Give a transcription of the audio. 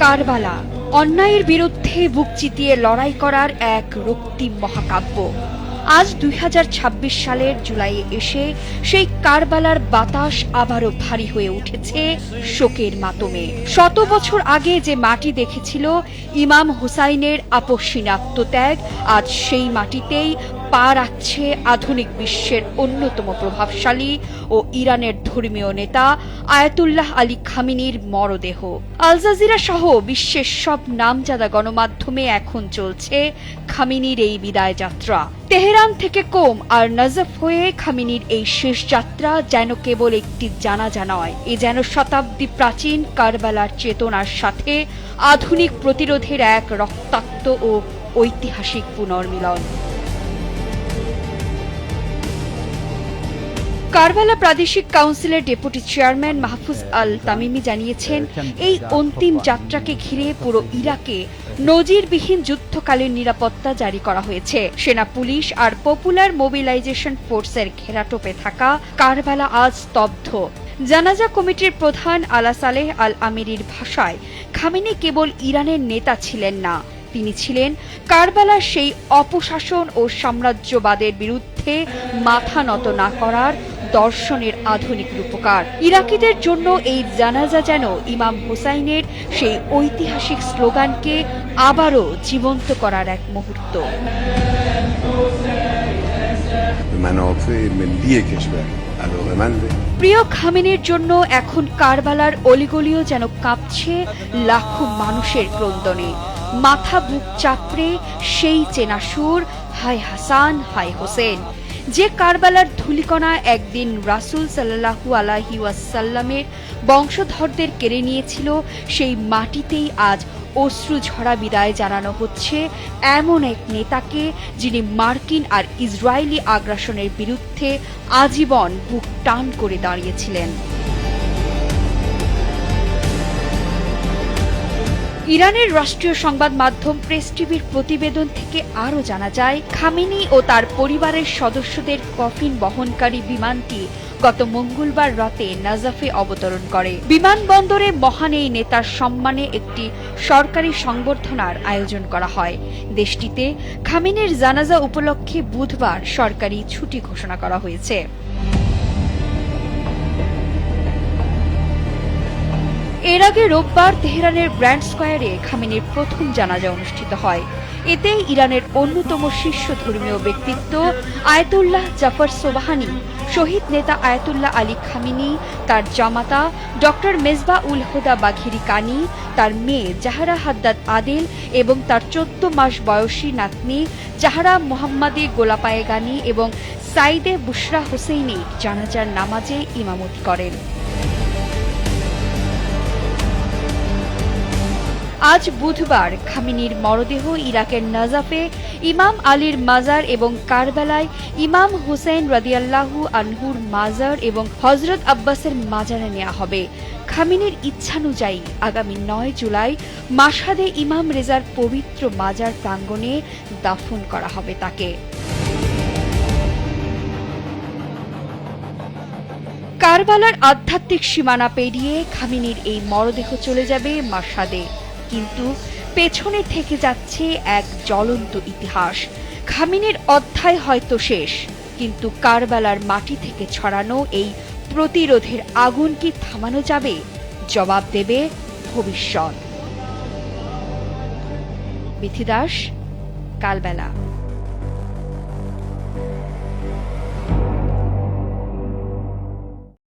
কারবালা অন্যায়ের বিরুদ্ধে বুক চিতিয়ে লড়াই করার এক রক্তিম মহাকাব্য। আজ ২০২৬ সালের জুলাইয়ে এসে সেই কারবালার বাতাস আবারও ভারী হয়ে উঠেছে শোকের মাতমে। শত বছর আগে যে মাটি দেখেছিল ইমাম হুসাইনের আপসহীন আত্মত্যাগ, আজ সেই মাটিতেই পা রাখছে আধুনিক বিশ্বের অন্যতম প্রভাবশালী ও ইরানের ধর্মীয় নেতা আয়াতুল্লাহ আলী খামেনির মরদেহ। আল জাজিরা সহ বিশ্বের সব নামজাদা গণমাধ্যমে এখন চলছে খামেনির এই বিদায় যাত্রা। তেহরান থেকে কোম আর নজফ হয়ে খামেনির এই শেষ যাত্রা যেন কেবল একটি জানাজা নয়, এ যেন শতাব্দী প্রাচীন কারবালার চেতনার সাথে আধুনিক প্রতিরোধের এক রক্তাক্ত ও ঐতিহাসিক পুনর্মিলন। কারবালা প্রাদেশিক কাউন্সিলের ডেপুটি চেয়ারম্যান মাহফুজ আল তামিমি জানিয়েছেন, এই অন্তিম যাত্রাকে ঘিরে পুরো ইরাকে নজিরবিহীন যুদ্ধকালীন নিরাপত্তা জারি করা হয়েছে। সেনা, পুলিশ আর পপুলার মোবিলাইজেশন ফোর্সের ঘেরাটোপে থাকা কারবালা আজ স্তব্ধ। জানাজা কমিটির প্রধান আলা সালেহ আল আমিরির ভাষায়, খামেনি কেবল ইরানের নেতা ছিলেন না, তিনি ছিলেন কারবালার সেই অপশাসন ও সাম্রাজ্যবাদের বিরুদ্ধে মাথা নত না করার দর্শনের আধুনিক রূপকার। ইরাকিদের জন্য এই জানাজা যেন ইমাম হুসাইনের সেই ঐতিহাসিক স্লোগানকে আবারও জীবন্ত করার এক মুহূর্ত। প্রিয় খামেনির জন্য এখন কারবালার অলিগলিও যেন কাঁপছে লাখো মানুষের ক্রন্দনে। মাথা বুক চাপড়ে সেই চেনা সুর, হায় হাসান হায় হোসেন, যে কারবালার ধূলিকণা একদিন রাসূল সাল্লাল্লাহু আলাইহি ওয়াসাল্লামের বংশধরদের কেড়ে নিয়েছিল, সেই মাটিতেই আজ অশ্রু ঝরা বিদায় জানানো হচ্ছে এমন এক নেতাকে, যিনি মার্কিন আর ইসরায়েলি আগ্রাসনের বিরুদ্ধে আজীবন বুক টান করে দাঁড়িয়েছিলেন। ইরানের রাষ্ট্রীয় সংবাদ মাধ্যম প্রেস টিভির প্রতিবেদন থেকে আরও জানা যায়, খামেনি ও তার পরিবারের সদস্যদের কফিন বহনকারী বিমানটি গত মঙ্গলবার রাতে নাজাফে অবতরণ করে। বিমানবন্দরে মহান এই নেতার সম্মানে একটি সরকারি সংবর্ধনার আয়োজন করা হয়। দেশটিতে খামেনির জানাজা উপলক্ষে বুধবার সরকারি ছুটি ঘোষণা করা হয়েছে। এর আগে রোববার তেহরানের গ্র্যান্ড স্কয়ারে খামেনির প্রথম জানাজা অনুষ্ঠিত হয়। এতে ইরানের অন্যতম শীর্ষ ধর্মীয় ব্যক্তিত্ব আয়াতুল্লাহ জাফর সোবহানি, শহীদ নেতা আয়াতুল্লাহ আলী খামেনি, তার জামাতা ডক্টর মেজবা উল হুদা বাঘেরি কানি, তার মেয়ে জাহারা হাদ্দাদ আদেল এবং তার 14 মাস বয়সী নাতনি জাহারা মোহাম্মদে গোলাপায়েগানি এবং সাইদে বুশরা হোসেইনি জানাজার নামাজে ইমামতি করেন। আজ বুধবার খামেনির মরদেহ ইরাকের নাজাফে ইমাম আলীর মাজার এবং কারবালায় ইমাম হুসেইন রাদিয়াল্লাহু আনহুর মাজার এবং হযরত আব্বাসের মাজারে নেওয়া হবে। খামেনির ইচ্ছানুযায়ী আগামী 9 জুলাই মাশহাদে ইমাম রেজার পবিত্র মাজার প্রাঙ্গণে দাফন করা হবে তাকে। কারবালার আধ্যাত্মিক সীমানা পেরিয়ে খামেনির এই মরদেহ চলে যাবে মাশহাদে, কিন্তু পেছনে থেকে যাচ্ছে এক জ্বলন্ত ইতিহাস। খামেনির অধ্যায় হয়তো শেষ, কিন্তু কারবালার মাটি থেকে ছড়ানো এই প্রতিরোধের আগুন কি থামানো যাবে? জবাব দেবে ভবিষ্যৎ। বিথি দাস, কালবেলা।